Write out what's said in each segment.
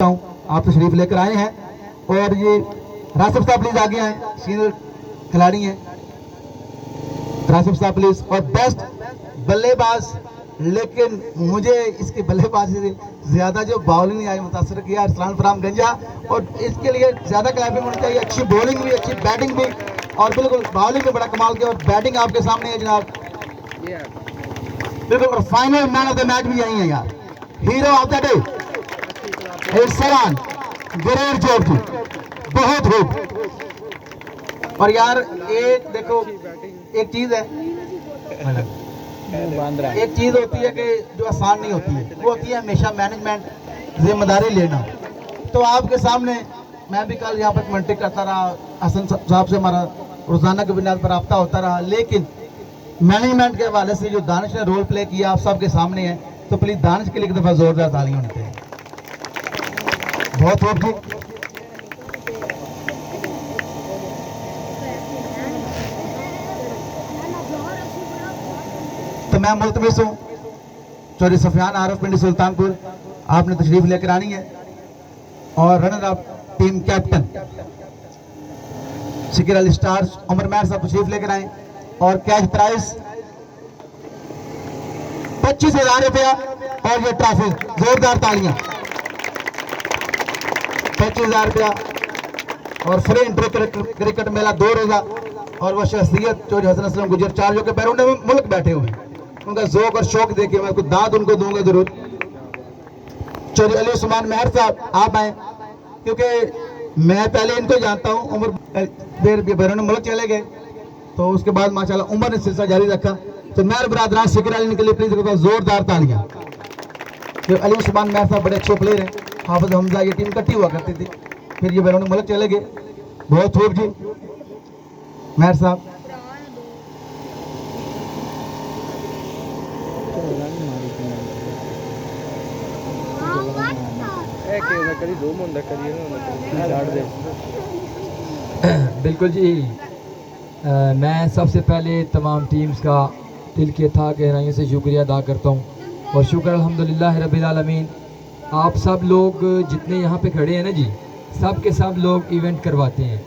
आप तशरीफ लेकर आए हैं और ये रासिफ साहब प्लीज आगे आए, सीनियर खिलाड़ी हैं रासिफ साहब प्लीज। और बेस्ट बल्लेबाज, लेकिन मुझे इसकी बल्लेबाजी से ज्यादा जो बॉलिंग आई मुतासर किया अरसलान फराम गंजा, और इसके लिए ज्यादा क्लैपिंग होनी चाहिए। अच्छी बॉलिंग भी, अच्छी बैटिंग भी, और बिल्कुल बॉलिंग में बड़ा कमाल किया और बैटिंग आपके सामने है जनाब, बिल्कुल। और final man of the match भी यही है यार, हीरो ऑफ द डे सलान ग्रेट जॉब थी, बहुत खूब। और यार एक देखो, एक चीज है, एक चीज होती है कि जो आसान नहीं होती है, वो होती है हमेशा मैनेजमेंट, जिम्मेदारी लेना। तो आपके सामने मैं भी कल यहाँ पर कमेंट्री करता रहा, हसन साहब से हमारा रोजाना के बुनियाद पर रब्ता होता रहा, लेकिन मैनेजमेंट के हवाले से जो दानिश ने रोल प्ले किया आप सबके सामने है, तो प्लीज दानिश के लिए एक दफा जोरदार तालियां होनी चाहिए, बहुत खूब थी। तो मैं मुल्तमिस हूँ चौधरी सफियान आरफ पिंडी सुल्तानपुर, आपने तशरीफ लेकर आनी है। और runner up team captain Shikir Ali स्टार्स उमर महर साहब तशरीफ लेकर आए, और कैश प्राइज 25,000 रुपया और ये ट्रॉफी, जोरदार तालियां, 25,000 रुपया और फ्री इंटर क्रिकेट मेला 2 रोजा। और वह शख्सियत चौधरी हसन असलम गुजर चार जो के बैरून मुल्क बैठे हुए, उनका ज़ौक़ और शौक देखिए, मैं कुछ दाद उनको दूंगा जरूर। चौधरी अली उस्मान महर साहब आप आए, क्योंकि मैं पहले इनको जानता हूँ, उम्र देर बैरून मुल्क चले गए, तो उसके बाद माशाल्लाह उम्र ने सिलसिला जारी रखा। तो महर बरादरान शिकिर अली के लिए प्लीज जोरदार तालियां। अली उस्मान महर साहब बड़े अच्छे प्लेयर हैं, हाफिज हमजा ये टीम इकट्ठी हुआ करती थी, फिर ये बैरून मुल्क चले गए, बहुत खूब जी महर साहब। बिल्कुल जी, मैं सबसे पहले तमाम टीम्स का दिल की अथाह गहराइयों से शुक्रिया अदा करता हूँ, और शुक्र अल्हम्दुलिल्लाह रब्बिल आलमीन। आप सब लोग जितने यहाँ पे खड़े हैं ना जी, सब के सब लोग इवेंट करवाते हैं।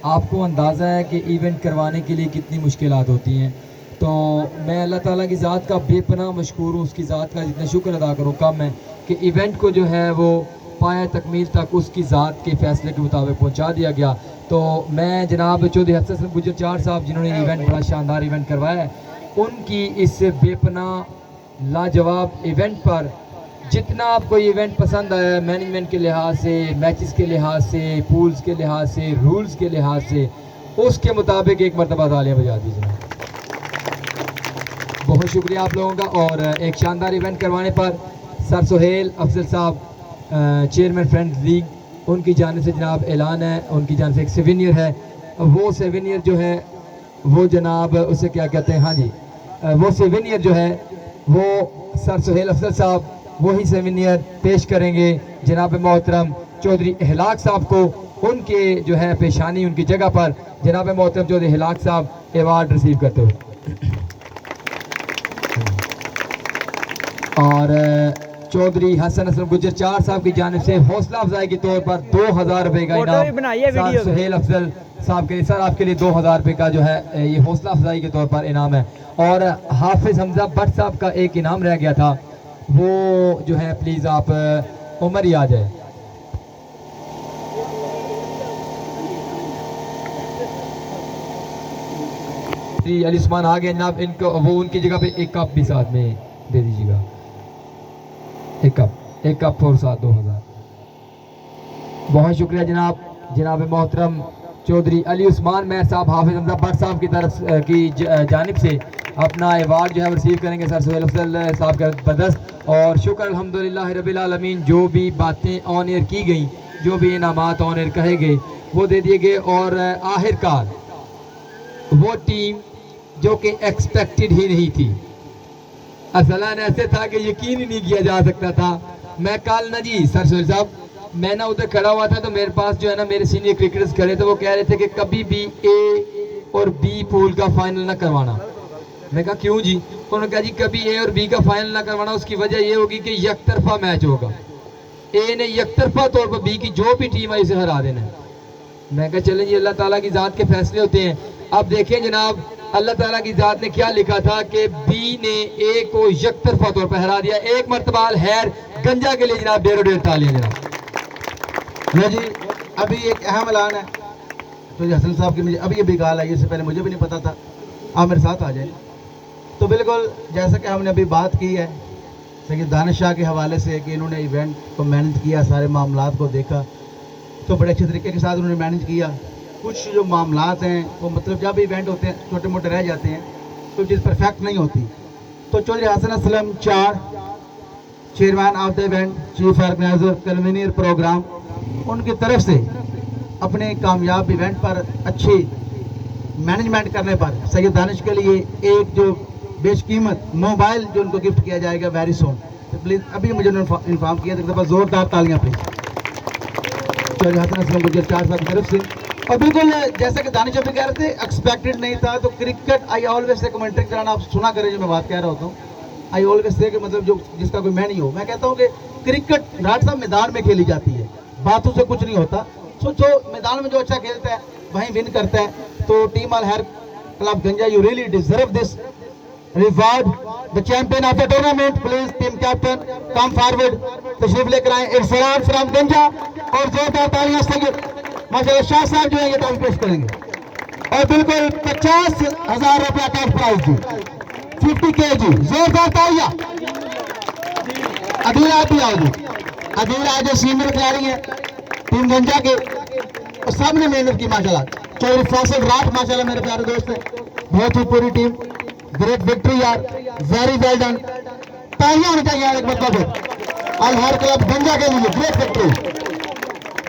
आपको अंदाज़ा है कि इवेंट करवाने के लिए कितनी मुश्किलात होती हैं। तो मैं अल्लाह ताला की ज़ात का बेपनाह मशकूर हूँ, उसकी ज़ात का जितना शुक्र अदा करूँ कम है कि इवेंट को जो है वो पाया तकमील तक उसकी ज़ात के फ़ैसले के मुताबिक पहुँचा दिया गया। तो मैं जनाब चौधरी हसन गुजर चार साहब जिन्होंने इवेंट बड़ा शानदार इवेंट करवाया है, उनकी इस बेपनाह लाजवाब इवेंट पर जितना आपको इवेंट पसंद आया मैनेजमेंट के लिहाज से, मैचेस के लिहाज से, पूल्स के लिहाज से, रूल्स के लिहाज से, उसके मुताबिक एक मरतबा तालियां बजा दीजिए। बहुत शुक्रिया आप लोगों का। और एक शानदार इवेंट करवाने पर सर सुहेल अफजल साहब चेयरमैन फ्रेंड्स लीग, उनकी जानिब से जनाब ऐलान है, उनकी जानिब से एक सेविनियर है, वो सेविनियर जो है वो जनाब उसे क्या कहते हैं, हाँ जी, वो सेविनियर जो है वो सर सुहेल अफजल साहब वही सेमिनियर पेश करेंगे जनाब मोहतरम चौधरी हिलाक साहब को, उनके जो है पेशानी उनकी जगह पर जनाब मोहतरम चौधरी हिलाक साहब अवार्ड रिसीव करते हुए। और चौधरी हसन असलम गुजर चार साहब की जानिब से हौसला अफजाई के तौर पर 2,000 रुपये का इनाम सुहेल अफजल साहब के लिए, सर आपके लिए 2,000 रुपये का जो है ये हौसला अफजाई के तौर पर इनाम है। और हाफिज हमजा भट्ट साहब का एक इनाम रह गया था, वो जो है प्लीज आप उमर ही आ जाए। अली उस्मान आ गए जनाब, इनको वो उनकी जगह पे एक कप भी साथ में दे दीजिएगा, एक कप और साथ 2,000। बहुत शुक्रिया जनाब, जनाब मोहतरम चौधरी अली उस्मान महर साहब हाफिज हमजा भट्ट साहब की तरफ की जानिब से अपना अवार्ड जो है रिसीव करेंगे सर सुहेल अफजल साहब का बदस्त। और शुक्र अल्हम्दुलिल्लाह रब्बिल आलमीन, जो भी बातें ऑन एयर की गई, जो भी इनामात ऑन एयर कहे गए वो दे दिए गए। और आखिरकार वो टीम जो कि एक्सपेक्टेड ही नहीं थी, असलन ऐसे था कि यकीन ही नहीं किया जा सकता था। मैं कल ना जी सर सुहेल साहब, मैं ना उधर खड़ा हुआ था, तो मेरे पास जो है ना मेरे सीनियर क्रिकेटर्स खड़े थे, वो कह रहे थे कि कभी भी ए और बी पूल का फाइनल ना करवाना। मैं कहा क्यों जी? उन्होंने कहा जी कभी ए और बी का फाइनल ना करवाना, उसकी वजह ये होगी कि एक तरफा मैच होगा। ए ने यकतरफा तौर पर बी की जो भी टीम आई उसे हरा देना है। मैं कहा चलें जी, अल्लाह ताला की ज़ात के फैसले होते हैं। अब देखें जनाब, अल्लाह ताला की ज़ात ने क्या लिखा था कि बी ने ए को यकतरफा तौर पर हरा दिया। एक मरतबा हैर गंजा के लिए जनाब 1.5 तालियां जनाब। लो जी, अभी एक अहम ऐलान है। तो जी हसन साहब की मुझे अभी अभी कॉल आई, इससे पहले मुझे भी नहीं पता था। आप मेरे साथ आ जाए। तो बिल्कुल जैसा कि हमने अभी बात की है सैयद दानिश शाह के हवाले से कि इन्होंने इवेंट को मैनेज किया, सारे मामलात को देखा, तो बड़े अच्छे तरीके के साथ उन्होंने मैनेज किया। कुछ जो मामलात हैं वो मतलब जब इवेंट होते हैं छोटे मोटे रह जाते हैं, तो चीज़ परफेक्ट नहीं होती। तो चौधरी हसन असलम चार, chairman of the event, chief organizer, convener program, उनकी तरफ से अपने कामयाब इवेंट पर अच्छी मैनेजमेंट करने पर सैयद दानिश के लिए एक जो बेशकीमत मोबाइल जो उनको गिफ्ट किया जाएगा वेरी सून। तो प्लीज़ अभी मुझे इन्फॉर्म किया था, ज़ोरदार तालियां प्लीज़ चौधरी हसन असलम गुजर चार साहब की तरफ से। और बिल्कुल जैसा कि दानिश अभी कह रहे थे, एक्सपेक्टेड नहीं था। तो cricket I always say commentary कराना, आप सुना करें जो मैं बात कह रहा होता हूँ। आई ऑलवेज से कि मतलब जो जिसका कोई मैं नहीं हो, मैं कहता हूँ कि क्रिकेट राठ साहब मैदान में खेली जाती है, बातों से कुछ नहीं होता। सो जो मैदान में जो अच्छा खेलता है वहीं विन करता है। तो टीम अल हैर क्लब गंजा, you really deserve this reward. The champion of the tournament, please team captain come forward, तशरीफ लेकर आए। इट्स अवार्ड फ्रॉम गंजा। और जोरदार तालियां से माशाल्लाह शाह साहब जो है ये ट्रॉफी पेश करेंगे। और बिल्कुल 50,000 रुपया का प्राइज जी, 50 kg, जोरदार तालियां। अदील आप भी आओ जी, अदील आज जो सीनियर खिलाड़ी है टीम गंजा के, और सब ने मेहनत की माशाल्लाह। चौधरी फैसल राठ माशाल्लाह मेरे प्यारे दोस्त है, बहुत ही पूरी टीम, ग्रेट विक्ट्री यार, वेरी वेल डन। तालियां होनी चाहिए यार एक मतलब अल हैर क्लब गंजा के लिए, ग्रेट विक्ट्री।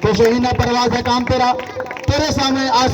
तो शहीना परवाज है काम तेरा, तेरे सामने आज